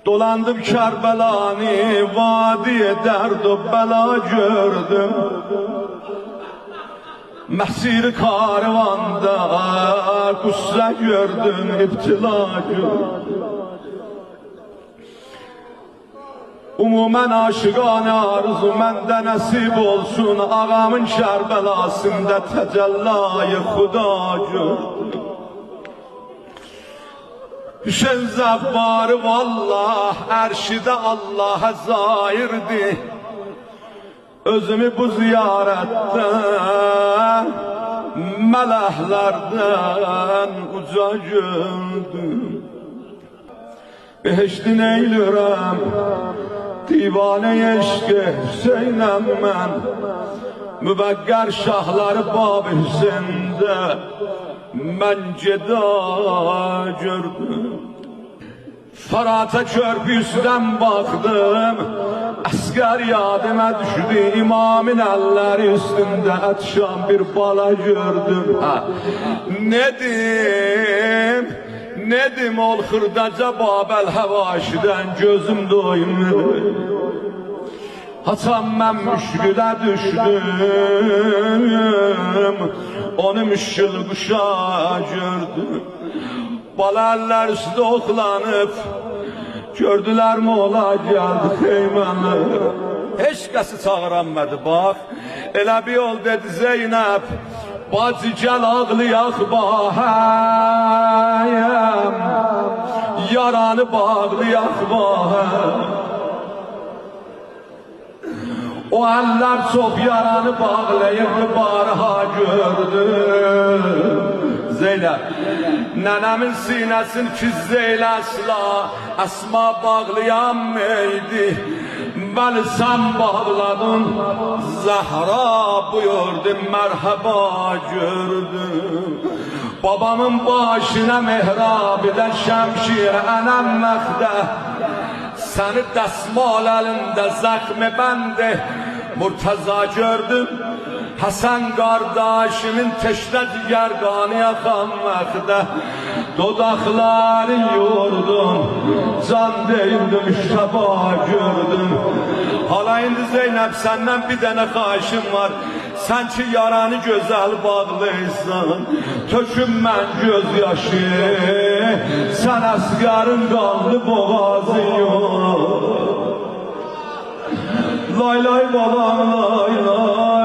Dolandım Kərbəlanı, vadiye dərd o bəla gördüm. Məsir karvanda qüssə gördüm, ibtila gördüm. Umumən aşıqanə arzu məndə nəsib olsun, ağamın Kərbəlasında təcəllayı xuda gördüm. Hüseyin Zəvvarı vallah, ərşidə Allah'a zahirdi. Özümü bu ziyarətdə mələhlərdən uca gördüm. Behiştin eylürəm, divanə eşqi Hüseynəm mən. Mübəqqər şahları Bab Hüseyndə mən geda gördüm. Farata körpüsdən baxdım, əskər yadıma düşdü, imamın əlləri üstündə ətşan bir bala gördüm. Nedim ol xırdaca Babəl həvaşidən gözüm doymur. Haçan mən müşkülə düşdüm, onu müşkül quşa gördüm. Balarlar üstü oxlanıb, gördülər mi ola gəldi xeyməni. Heç kəsi çağıranmadı, bax. Elə bir yol dedi Zeynəb, bacı gəl ağlayaq bahəyəm, yaranı bağlayaq bahəm. O əllər çox yaranı bağlayıb, barha gördüm. Zeynəb, nənəmin sinəsin kizzeylə əsla, əsma bağlayan meydi. Bəli sən bağladın, Zəhra buyurdu, mərhəba gördüm. Babamın başına mehrabidə şəmşir ənəm məxdə, səni dəsmal əlində zəxmi bəndi Murtaza gördüm. Hasan kardeşimin teşne digerganı yakan məxdə, dodakları yordum, can değildim şaba gördüm. Hala indi Zeynep senden bir tane xahişim var, sen ki yaranı güzel bağlıysan, tökünmən göz yaşı, sen əsgərin qanlı boğazı yok. Lay lay balam lay lay.